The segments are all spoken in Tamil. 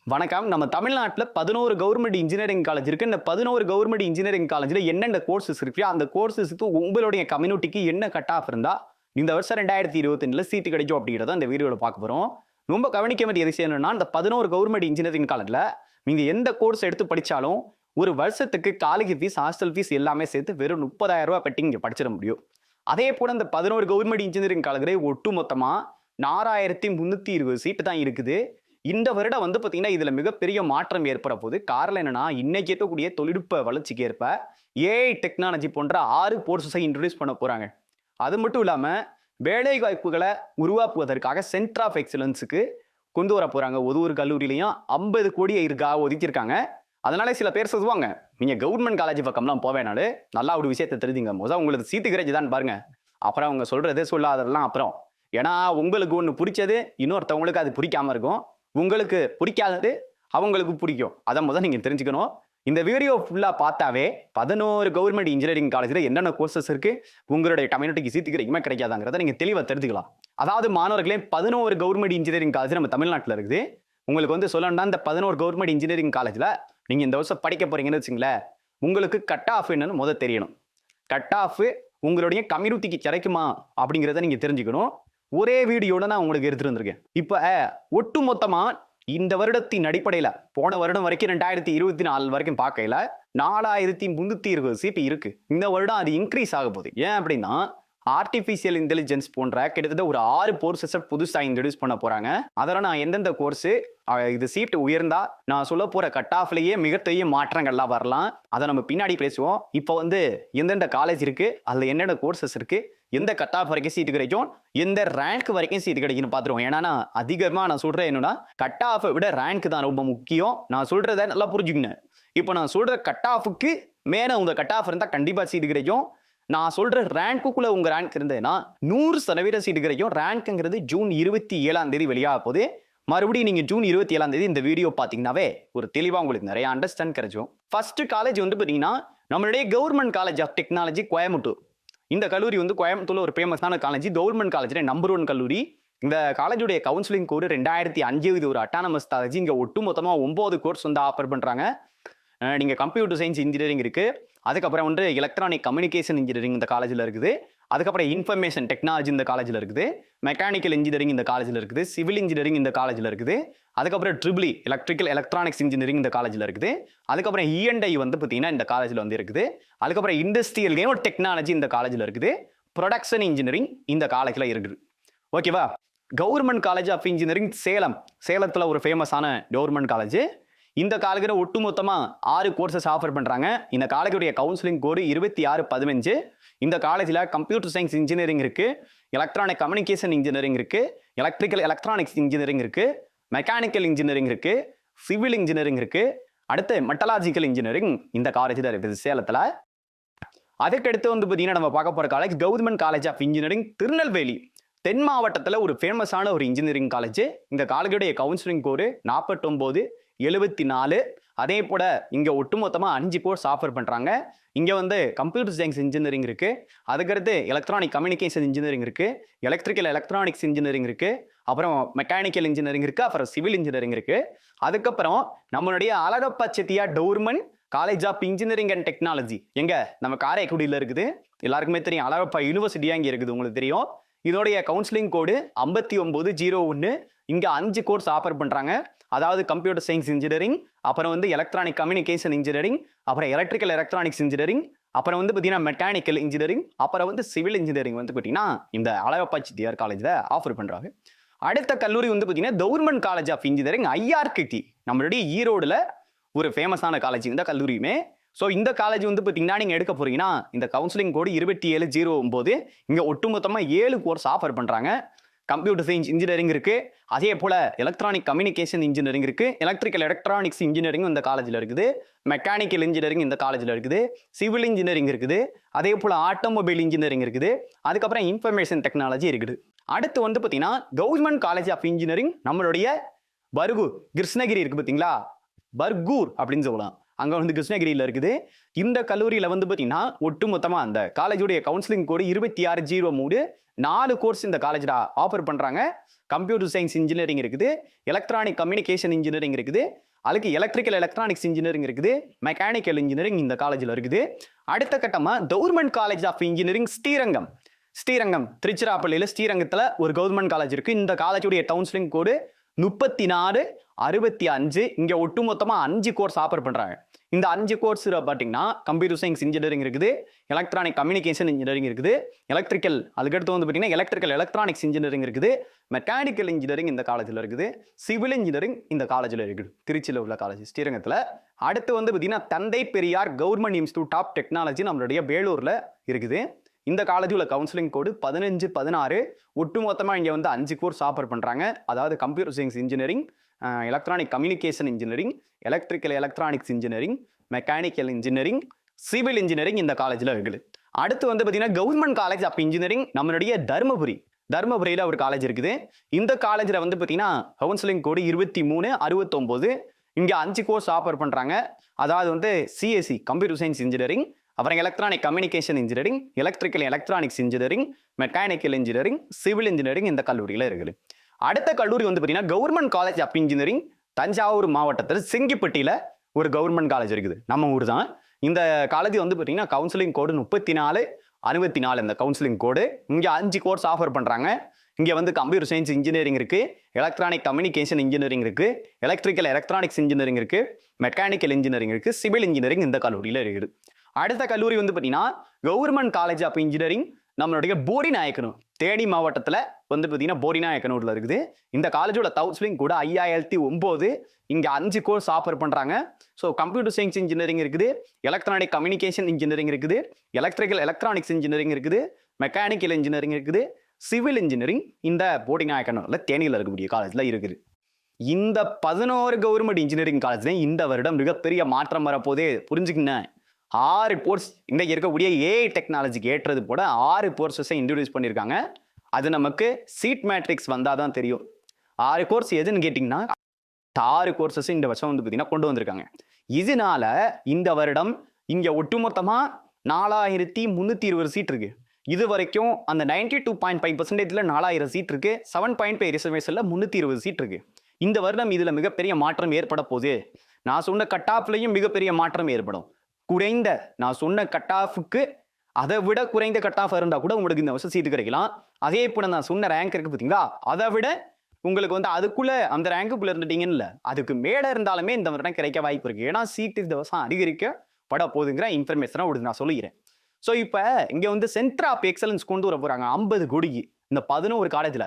வணக்கம். நம்ம தமிழ்நாட்டுல 11 கவர்மெண்ட் இன்ஜினியரிங் காலேஜ் இருக்கு. இந்த 11 கவர்மெண்ட் இன்ஜினியரிங் காலேஜ்ல என்னென்ன கோர்சஸ் இருக்கு, அந்த கோர்சஸ்க்கு உங்களுடைய கம்யூனிட்டிக்கு என்ன கட் ஆஃப் இருந்தா இந்த வருஷம் 2025ல சீட்டு கிடைக்கும் அப்படிங்கிறத இந்த வீடியோல பார்க்க போறோம். ரொம்ப கவனிக்க வேண்டிய விஷயம் என்னன்னா, இந்த 11 கவர்மெண்ட் இன்ஜினியரிங் காலேஜ்ல நீங்க எந்த கோர்ஸ் எடுத்து படிச்சாலும் ஒரு வருஷத்துக்கு காலேஜ் ஃபீஸ், ஹாஸ்டல் ஃபீஸ் எல்லாமே சேர்த்து வெறும் 30,000 ரூபாய் கட்டி இங்க படிச்சிட முடியும். அதே போல இந்த 11 கவர்மெண்ட் இன்ஜினியரிங் காலேஜ்ல ஒட்டு மொத்தமா 4320 சீட்டு தான் இருக்குது. இந்த வருடம் வந்து பார்த்தீங்கன்னா, இதுல மிகப்பெரிய மாற்றம் ஏற்பட போகுது. காரணம் என்னன்னா, இன்னைக்கு இருக்கக்கூடிய தொழில்நுட்ப வளர்ச்சிக்கு ஏற்ப ஏஐ டெக்னாலஜி போன்ற 6 கோர்சஸை இன்ட்ரோடியூஸ் பண்ண போறாங்க. அது மட்டும் இல்லாம வேலை வாய்ப்புகளை உருவாக்குவதற்காக சென்டர் ஆஃப் எக்ஸலன்ஸுக்கு கொண்டு வர போறாங்க. ஒரு கல்லூரியிலையும் 50 கோடி ஒதுக்கியிருக்காங்க. அதனால சில பேர் சொல்லுவாங்க, நீங்க கவர்மெண்ட் காலேஜ் பக்கம்லாம் போவேனாலே நல்லா ஒரு விஷயத்தை தெரிஞ்சுங்க. முதல்ல உங்களுக்கு சீட்டு கிடைச்சுதான் பாருங்க, அப்புறம் அவங்க சொல்றது சொல்லாததெல்லாம் அப்புறம். ஏன்னா உங்களுக்கு ஒன்று பிடிச்சது இன்னொருத்தவங்களுக்கு அது பிடிக்காம இருக்கும். உங்களுக்கு பிடிக்காதது அவங்களுக்கு பிடிக்கும். அதை முதல் நீங்க தெரிஞ்சுக்கணும். இந்த வீடியோ ஃபுல்லா பார்த்தாவே 11 கவர்மெண்ட் இன்ஜினியரிங் காலேஜ்ல என்னென்ன கோர்சஸ் இருக்கு, உங்களுடைய கம்யூனிட்டிக்கு சீட்டு கிடைக்குமா கிடைக்காதாங்கிறத நீங்க தெளிவாக தெரிஞ்சுக்கலாம். அதாவது மாணவர்களே, 11 கவர்மெண்ட் இன்ஜினியரிங் காலேஜ் நம்ம தமிழ்நாட்டில் இருக்குது. உங்களுக்கு வந்து சொல்லணும்னா, இந்த 11 கவர்மெண்ட் இன்ஜினியரிங் காலேஜ்ல நீங்க இந்த வருஷம் படிக்க போறீங்கன்னு வச்சுங்களேன், உங்களுக்கு கட் ஆஃப் என்னன்னு முதல் தெரியணும். கட் ஆஃப் உங்களுடைய கம்யூனிட்டிக்கு கிடைக்குமா அப்படிங்கிறத நீங்க தெரிஞ்சுக்கணும். ஒரே வீடியோட நான் உங்களுக்கு எடுத்துட்டு வந்திருக்கேன். இப்ப ஒட்டு மொத்தமா இந்த வருடத்தின் அடிப்படையில போன வருடம் வரைக்கும் 2024 வரைக்கும் பார்க்கல 4320 சீட்டு இருக்கு. இந்த வருடம் அது இன்க்ரீஸ் ஆக போகுது. ஏன் அப்படின்னா, ஆர்டிபிஷியல் இன்டெலிஜென்ஸ் போன்ற கிட்டத்தட்ட ஒரு 6 கோர்சஸ் புதுசா இன்ட்ரோடியூஸ் பண்ண போறாங்க. அதெல்லாம் நான் எந்தெந்த கோர்ஸ் இது சீட்டு உயர்ந்தா நான் சொல்ல போற கட் ஆஃப்லயே மிகப்பெரிய மாற்றங்கள்லாம் வரலாம். அதை நம்ம பின்னாடி பேசுவோம். இப்போ வந்து எந்தெந்த காலேஜ் இருக்கு, அதுல என்னென்ன கோர்சஸ் இருக்கு, எந்த கட் ஆஃப் வரைக்கும் சீட்டு கிடைக்கும், எந்த ரேங்க் வரைக்கும் சீட்டு கிடைக்கும்னு பார்த்துருவோம். ஏன்னா நான் அதிகமாக நான் சொல்றேன் என்னன்னா, கட் ஆஃபை விட ரேங்க் தான் ரொம்ப முக்கியம். நான் சொல்றதை நல்லா புரிஞ்சுக்கணும். இப்போ நான் சொல்ற கட் ஆஃபுக்கு மேலே உங்க கட் ஆஃப் இருந்தால் கண்டிப்பாக சீட்டு கிடைக்கும். நான் சொல்ற ரேங்க்குள்ள உங்க ரேங்க் இருந்ததுன்னா 100% சீட்டு கிடைக்கும். ரேங்க்ங்கிறது ஜூன் 27 வெளியாக போகுது. மறுபடியும் நீங்க ஜூன் 27 இந்த வீடியோ பார்த்தீங்கன்னாவே ஒரு தெளிவாக உங்களுக்கு நிறைய அண்டர்ஸ்டாண்ட் கிடைக்கும். ஃபர்ஸ்ட் காலேஜ் வந்து பார்த்தீங்கன்னா, நம்மளுடைய government college of technology Coimbatore. இந்த கல்லூரி வந்து கோயம்புத்தூர்ல ஒரு ஃபேமஸான காலேஜ், கவர்மெண்ட் காலேஜ்ல நம்பர் 1 கல்லூரி. இந்த காலேஜுடைய கவுன்சிலிங் கோடு 2005. இது ஒரு அட்டானமஸ் காலேஜ். இங்க ஒட்டு மொத்தமா 9 கோர்ஸ் வந்து ஆஃபர் பண்றாங்க. நீங்க கம்ப்யூட்டர் சயின்ஸ் இன்ஜினியரிங் இருக்கு, அதுக்கப்புறம் வந்து எலக்ட்ரானிக் கம்யூனிகேஷன் இன்ஜினியரிங் இந்த காலேஜில் இருக்குது, அதுக்கப்புறம் இன்ஃபர்மேஷன் டெக்னாலஜி இந்த காலேஜில் இருக்குது, மெக்கானிக்கல் இன்ஜினியரிங் இந்த காலேஜில் இருக்குது, சிவில் இன்ஜினியரிங் இந்த காலேஜில் இருக்குது, அதுக்கப்புறம் ட்ரிபிள் எலக்ட்ரிக்கல் எலக்ட்ரானிக்ஸ் இன்ஜினியரிங் இந்த காலேஜில் இருக்குது, அதுக்கப்புறம் இஎன்ஐ வந்து பார்த்தீங்கன்னா இந்த காலேஜில் வந்து இருக்குது, அதுக்கப்புறம் இண்டஸ்ட்ரியல் டெக்னாலஜி இந்த காலேஜில் இருக்குது, ப்ரொடக்ஷன் இன்ஜினியரிங் இந்த காலேஜில் இருக்குது. ஓகேவா? கவர்மெண்ட் காலேஜ் ஆஃப் இன்ஜினியரிங் சேலத்தில் ஒரு ஃபேமஸான கவர்மெண்ட் காலேஜ். இந்த காலேஜில் ஒட்டுமொத்தமா 6 கோர்சஸ் ஆஃபர் பண்றாங்க. இந்த காலேஜுடைய கவுன்சிலிங் கோடு 2615. இந்த காலேஜில் கம்ப்யூட்டர் சயின்ஸ் இன்ஜினியரிங் இருக்கு, எலக்ட்ரானிக் கம்யூனிகேஷன் இன்ஜினியரிங் இருக்கு, எலக்ட்ரிக்கல் எலக்ட்ரானிக்ஸ் இன்ஜினியரிங் இருக்கு, மெக்கானிக்கல் இன்ஜினியரிங் இருக்கு, சிவில் இன்ஜினியரிங் இருக்கு, அடுத்து மெட்டலாஜிக்கல் இன்ஜினியரிங் இந்த காலேஜ் தான் இருக்குது சேலத்தில். அதுக்கடுத்து வந்து பார்த்தீங்கன்னா, நம்ம பார்க்க போற college government college of engineering Tirunelveli. தென் மாவட்டத்தில் ஒரு ஃபேமஸான ஒரு இன்ஜினியரிங் காலேஜ். இந்த காலேஜுடைய கவுன்சிலிங் கோடு 4974. அதே போல இங்க ஒட்டுமொத்தமா 5 கோர்ஸ் ஆஃபர் பண்றாங்க. இங்க வந்து கம்ப்யூட்டர் சயின்ஸ் இன்ஜினியரிங் இருக்கு, அதுக்கடுத்து எலக்ட்ரானிக் கம்யூனிகேஷன் இன்ஜினியரிங் இருக்கு, எலக்ட்ரிக்கல் எலக்ட்ரானிக்ஸ் இன்ஜினியரிங் இருக்கு, அப்புறம் மெக்கானிக்கல் இன்ஜினியரிங் இருக்கு, அப்புறம் சிவில் இன்ஜினியரிங் இருக்கு. அதுக்கப்புறம் நம்மளுடைய Alagappa Chettiar government college of engineering and technology எங்க நம்ம காரைக்குடியில் இருக்குது. எல்லாருக்குமே தெரியும், அழகப்பா யூனிவர்சிட்டியா இங்க இருக்குது, உங்களுக்கு தெரியும். இதோடைய கவுன்சிலிங் கோடு 5901. இங்க 5 கோர்ஸ் ஆஃபர் பண்றாங்க. அதாவது கம்ப்யூட்டர் சயின்ஸ் இன்ஜினியரிங், அப்புறம் வந்து எலக்ட்ரானிக் கம்யூனிகேஷன் இன்ஜினியரிங், அப்புறம் எலக்ட்ரிக்கல் எலக்ட்ரானிக்ஸ் இன்ஜினியரிங், அப்புறம் வந்து பார்த்தீங்கன்னா மெக்கானிக்கல் இன்ஜினியரிங், அப்புறம் வந்து சிவில் இன்ஜினியரிங் வந்து பார்த்தீங்கன்னா இந்த அழகப்பா செட்டியார் காலேஜில் ஆஃபர் பண்றாங்க. அடுத்த கல்லூரி வந்து பார்த்தீங்கன்னா கவர்மெண்ட் காலேஜ் ஆஃப் இன்ஜினியரிங் ஐஆர்கிடி, நம்மளுடைய ஈரோடுல ஒரு ஃபேமஸான காலேஜ் இந்த கல்லூரியுமே. ஸோ இந்த காலேஜ் வந்து பார்த்தீங்கன்னா நீங்கள் எடுக்க போறீங்கன்னா இந்த கவுன்சிலிங் கோடு 2709. இங்கே ஒட்டுமொத்தமாக 7 கோர்ஸ் ஆஃபர் பண்ணுறாங்க. கம்ப்யூட்டர் சயின்ஸ் இன்ஜினியரிங் இருக்கு, அதே போல எலக்ட்ரானிக் கம்யூனிகேஷன் இன்ஜினியரிங் இருக்கு, எலக்ட்ரிக்கல் எலக்ட்ரானிக்ஸ் இன்ஜினியரிங் இந்த காலேஜில் இருக்குது, மெக்கானிக்கல் இன்ஜினியரிங் இந்த காலேஜில் இருக்குது, சிவில் இன்ஜினியரிங் இருக்குது, அதே போல ஆட்டோமொபைல் இன்ஜினியரிங் இருக்குது, அதுக்கப்புறம் இன்ஃபர்மேஷன் டெக்னாலஜி இருக்குது. அடுத்து வந்து பார்த்தீங்கன்னா கவர்மெண்ட் காலேஜ் ஆஃப் இன்ஜினியரிங் நம்மளுடைய பர்கூர் கிருஷ்ணகிரி இருக்கு பார்த்தீங்களா, பர்கூர் அப்படின்னு சொல்லலாம். அங்க வந்து கிருஷ்ணகிரியில் இருக்குது. இந்த கல்லூரியில வந்து பார்த்தீங்கன்னா ஒட்டுமொத்தமா அந்த காலேஜுடைய கவுன்சிலிங் கோடு 2603. 4 கோர்ஸ் இந்த காலேஜ்ல ஆஃபர் பண்றாங்க. கம்ப்யூட்டர் சயின்ஸ் இன்ஜினியரிங் இருக்குது, எலக்ட்ரானிக் கம்யூனிகேஷன் இன்ஜினியரிங் இருக்குது, அதுக்கு எலக்ட்ரிக்கல் எலக்ட்ரானிக்ஸ் இன்ஜினியரிங் இருக்குது, மெக்கானிக்கல் இன்ஜினியரிங் இந்த காலேஜில் இருக்குது. அடுத்த கட்டமாக government college of engineering Srirangam திருச்சிராப்பள்ளியில் ஸ்ரீரங்கத்தில் ஒரு கவர்மெண்ட் காலேஜ் இருக்குது. இந்த காலேஜுடைய கவுன்சிலிங் கோடு 3465. இங்கே ஒட்டுமொத்தமாக 5 கோர்ஸ் ஆஃபர் பண்ணுறாங்க. இந்த 5 கோர்ஸ் பார்த்தீங்கன்னா கம்ப்யூட்டர் சயின்ஸ் இன்ஜினியரிங் இருக்குது, எலக்ட்ரானிக் கம்யூனிகேஷன் இன்ஜினியரிங் இருக்குது, எலக்ட்ரிக்கல், அதுக்கடுத்து வந்து பார்த்தீங்கன்னா எலக்ட்ரிக்கல் எலக்ட்ரானிக்ஸ் இன்ஜினியரிங் இருக்குது, மெக்கானிக்கல் இன்ஜினியரிங் இந்த காலேஜில் இருக்குது, சிவில் இன்ஜினியரிங் இந்த காலேஜில் இருக்குது, திருச்சியில் உள்ள காலேஜ் ஸ்ரீரங்கத்தில். அடுத்து வந்து பார்த்தீங்கன்னா Thanthai Periyar government institute of technology நம்மளுடைய வேலூரில் இருக்குது. இந்த காலேஜ் உள்ள கவுன்சிலிங் கோடு 1516. ஒட்டுமொத்தமாக இங்கே வந்து 5 கோர்ஸ் ஆஃபர் பண்ணுறாங்க. அதாவது computer science engineering, electronic communication engineering, electrical electronics engineering, mechanical engineering, civil engineering இந்த காலேஜில் இருக்குது. அடுத்து வந்து பார்த்தீங்கன்னா கவர்மெண்ட் காலேஜ் ஆஃப் இன்ஜினியரிங் நம்மளுடைய தருமபுரியில் ஒரு காலேஜ் இருக்குது. இந்த காலேஜில் வந்து பார்த்தீங்கன்னா கவுன்சிலிங் கோடு 2369. இங்கே 5 கோர்ஸ் ஆஃபர் பண்ணுறாங்க. அதாவது வந்து சிஎஸ்சி கம்ப்யூட்டர் சயின்ஸ் இன்ஜினியரிங், அப்புறம் electronic communication engineering, electrical electronics engineering, mechanical engineering, civil engineering இந்த கல்லூரியில் இருக்குது. அடுத்த கல்லூரி வந்து பார்த்தீங்கன்னா government college of engineering Thanjavur மாவட்டத்தில் செங்கிப்பட்டியில் ஒரு கவர்மெண்ட் காலேஜ் இருக்குது, நம்ம ஊர் தான். இந்த காலேஜ் வந்து பார்த்தீங்கன்னா கவுன்சிலிங் கோடு 3464 இந்த கவுன்சிலிங் கோடு. இங்கே 5 கோர்ஸ் ஆஃபர் பண்ணுறாங்க. இங்கே வந்து கம்ப்யூட்டர் சயின்ஸ் இன்ஜினியரிங் இருக்குது, எலக்ட்ரானிக் கம்யூனிகேஷன் இன்ஜினியரிங் இருக்குது, எலக்ட்ரிக்கல் எலக்ட்ரானிக்ஸ் இன்ஜினியரிங் இருக்குது, மெக்கானிக்கல் இன்ஜினியரிங் இருக்குது, சிவில் இன்ஜினியரிங் இந்த கல்லூரியில் இருக்குது. அடுத்த கல்லூரி வந்து பார்த்தீங்கன்னா கவர்மெண்ட் காலேஜ் ஆஃப் இன்ஜினியரிங் நம்மளுடைய போடிநாயக்கனூர், தேனி மாவட்டத்தில் வந்து பார்த்தீங்கன்னா போடிநாயக்கனூரில் இருக்குது. இந்த காலேஜோட கவுன்சிலிங் கூட 5009. இங்கே 5 கோர்ஸ் ஆஃபர் பண்ணுறாங்க. ஸோ கம்ப்யூட்டர் சயின்ஸ் இன்ஜினியரிங் இருக்குது, எலக்ட்ரானிக் கம்யூனிகேஷன் இன்ஜினியரிங் இருக்குது, எலக்ட்ரிக்கல் எலக்ட்ரானிக்ஸ் இன்ஜினியரிங் இருக்குது, மெக்கானிக்கல் இன்ஜினியரிங் இருக்குது, சிவில் இன்ஜினியரிங் இந்த போடிநாயக்கனூரில் தேனியில் இருக்கக்கூடிய காலேஜில் இருக்குது. இந்த 11 கவர்மெண்ட் இன்ஜினியரிங் காலேஜ்ல இந்த வருடம் மிகப்பெரிய மாற்றம் வரப்போதே புரிஞ்சுக்கிங்க. 6 கோர்ஸ் இன்றைக்கு இருக்கக்கூடிய ஏஐ டெக்னாலஜிக்கு ஏற்றது போல 6 கோர்ஸஸை இன்ட்ரடியூஸ் பண்ணியிருக்காங்க. அது நமக்கு சீட் மேட்ரிக்ஸ் வந்தால் தான் தெரியும். 6 கோர்ஸ் எதுன்னு கேட்டிங்கன்னா 6 கோர்ஸஸ் இந்த வருஷம் வந்து பார்த்தீங்கன்னா கொண்டு வந்திருக்காங்க. இதனால இந்த வருடம் இங்கே ஒட்டுமொத்தமாக 4320 சீட் இருக்கு. இது வரைக்கும் அந்த 92.5% 4000 சீட் இருக்கு. 7.5 ரிசர்வேஷனில் 320 சீட் இருக்கு. இந்த வருடம் இதில் மிகப்பெரிய மாற்றம் ஏற்பட போகுது. நான் சொன்ன கட் ஆஃப்லையும் மிகப்பெரிய மாற்றம் ஏற்படும். நான் சொன்ன கட் ஆஃபுக்கு அதை விட குறைந்த கட் ஆஃப் இருந்தால் கூட உங்களுக்கு இந்த வருஷம் சீட்டு கிடைக்கலாம். அதே போல நான் சொன்ன ரேங்க் இருக்கு பார்த்தீங்களா, அதை விட உங்களுக்கு வந்து அதுக்குள்ள அந்த ரேங்குக்குள்ள இருந்துட்டீங்கன்னு அதுக்கு மேலே இருந்தாலுமே இந்த வருடம் கிடைக்க வாய்ப்பு இருக்கு. ஏன்னா சீட்டு இந்த வருஷம் அதிகரிக்கப்பட போகுதுங்கிற இன்ஃபர்மேஷனை உங்களுக்கு நான் சொல்லிக்கிறேன். ஸோ இப்போ இங்கே வந்து சென்டர் ஆஃப் எக்ஸலன்ஸ் கொண்டு வர போகிறாங்க 50 கோடிக்கு இந்த 11 காலேஜில்.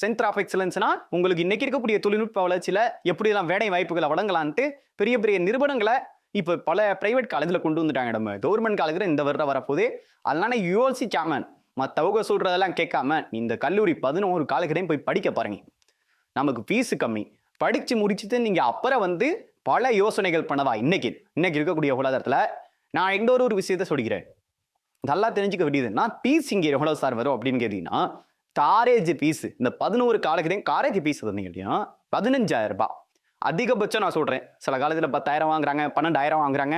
சென்டர் ஆஃப் எக்ஸலன்ஸ்னா உங்களுக்கு இன்னைக்கு இருக்கக்கூடிய தொழில்நுட்ப வளர்ச்சியில் எப்படிலாம் வேலை வாய்ப்புகளை வழங்கலான்ட்டு பெரிய பெரிய நிறுவனங்களை இப்போ பல பிரைவேட் காலேஜில் கொண்டு வந்துட்டாங்க. நம்ம கவர்மெண்ட் காலேஜில் இந்த வருடம் வரப்போது. அதனால யூஎல்சி சேர்மன் மற்றவங்க சொல்கிறதெல்லாம் கேட்காம இந்த கல்லூரி 11 காலேஜ்லையும் போய் படிக்க பாருங்க. நமக்கு ஃபீஸு கம்மி, படித்து முடிச்சுட்டு நீங்கள் அப்புறம் வந்து பல யோசனைகள் பண்ணவா. இன்னைக்கு இருக்கக்கூடிய உலகத்தில் நான் இன்னொரு விஷயத்த சொல்லிக்கிறேன், நல்லா தெரிஞ்சுக்க வேண்டியதுன்னா ஃபீஸ் இங்கே எவ்வளோ சார் வரும் அப்படின்னு கேட்டீங்கன்னா, காலேஜ் ஃபீஸு இந்த 11 காலேஜ்லையும் காலேஜ் ஃபீஸ் வந்து கேட்டீங்கன்னா 15,000 ரூபாய் அதிகபட்சம். நான் சொல்கிறேன், சில காலேஜில் 10,000 வாங்குறாங்க, 12,000 வாங்குறாங்க,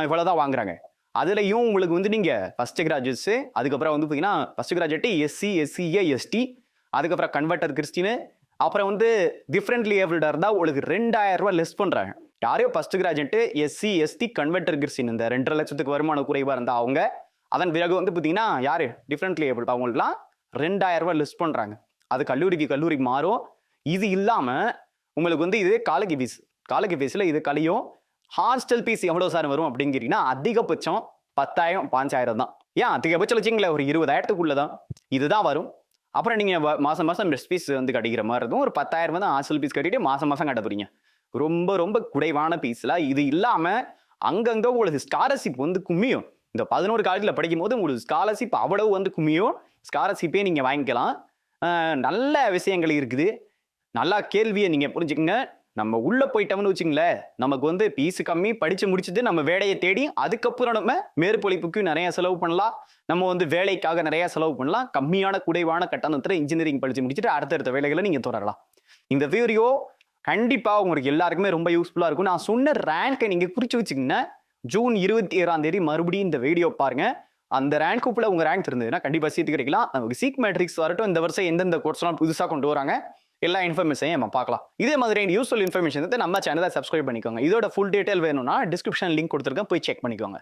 இவ்வளோதான் வாங்குறாங்க. அதுலேயும் உங்களுக்கு வந்து நீங்கள் ஃபஸ்ட்டு கிராஜுவேட்ஸு, அதுக்கப்புறம் வந்து பார்த்தீங்கன்னா first graduate SC, SCA, ST, அதுக்கப்புறம் கன்வெர்டர் கிறிஸ்டின்னு, அப்புறம் வந்து டிஃப்ரெண்ட்லி ஏபிள்டாக இருந்தால் உங்களுக்கு 2,000 ரூபா லெஸ் பண்ணுறாங்க. யாரையும் first graduate SC, ST, converted Christian இந்த 2.5 லட்சத்துக்கு வருமான குறைவாக இருந்தால் அவங்க, அதன் பிறகு வந்து பார்த்தீங்கன்னா யார் டிஃப்ரெண்ட்லி ஏபிள் அவங்களுக்குலாம் 2,000 ரூபா லெஸ் பண்ணுறாங்க. அது கல்லூரிக்கு மாறும். இது இல்லாமல் உங்களுக்கு வந்து இது காலேஜ் ஃபீஸில் இது கழியும். ஹாஸ்டல் ஃபீஸ் எவ்வளோ சார் வரும் அப்படின்னு கேட்டிங்கன்னா அதிகபட்சம் 10,000 5,000 தான். ஏன் அதிகபட்சம் வச்சிங்களேன் ஒரு 20,000க்குள்ளே தான் இதுதான் வரும். அப்புறம் நீங்கள் மாதம் மெஸ் ஃபீஸ் வந்து கட்டிக்கிற மாதிரி இருக்கும். ஒரு 10,000 தான் ஹாஸ்டல் ஃபீஸ் கட்டிட்டு மாதம் கட்ட போறீங்க. ரொம்ப ரொம்ப குறைவான ஃபீஸில். இது இல்லாமல் அங்கங்கே உங்களுக்கு ஸ்காலர்ஷிப் வந்து கும்மியும். இந்த 11 காலேஜில் படிக்கும் போது உங்களுக்கு ஸ்காலர்ஷிப் அவ்வளவு வந்து கும்மியும். ஸ்காலர்ஷிப்பே நீங்கள் வாங்கிக்கலாம். நல்ல விஷயங்கள் இருக்குது. நல்லா கேள்வியை நீங்கள் புரிஞ்சுக்கங்க. நம்ம உள்ளே போயிட்டோம்னு வச்சுங்களேன், நமக்கு வந்து ஃபீஸு கம்மி, படித்து முடிச்சுட்டு நம்ம வேலையை தேடி அதுக்கப்புறம் நம்ம மேற்பொழிப்புக்கு நிறைய செலவு பண்ணலாம். நம்ம வந்து வேலைக்காக நிறைய செலவு பண்ணலாம். கம்மியான குறைவான கட்டணத்தில் இன்ஜினியரிங் படித்து முடிச்சுட்டு அடுத்தடுத்த வேலைகளை நீங்கள் தொடரலாம். இந்த வீடியோ கண்டிப்பாக உங்களுக்கு எல்லாருக்குமே ரொம்ப யூஸ்ஃபுல்லாக இருக்கும். நான் சொன்ன ரேங்கை நீங்கள் குறித்து வச்சுக்கங்க. ஜூன் 27ஆம் தேதி மறுபடியும் இந்த வீடியோ பாருங்கள். அந்த ரேங்க்குள்ள உங்க ரேங்க் இருந்ததுன்னா கண்டிப்பா சீட் கிடைக்கலாம். நமக்கு சீக் மேட்ரிக்ஸ் வரட்டும், இந்த வருஷம் எந்தெந்த கோர்ஸ்லாம் புதுசா கொண்டு வராங்க எல்லா இன்ஃபர்மேஷனையும் நம்ம பார்க்கலாம். இதே மாதிரி யூஸ்ஃபுல் இன்ஃபர்மேஷன் நம்ம சேனலை சப்ஸ்கிரைப் பண்ணிக்கோங்க. இதோட ஃபுல் டீடைல் வேணும்னா டிஸ்கிரிப்ஷன் லிங்க் கொடுத்துருக்கேன், போய் செக் பண்ணிக்கோங்க.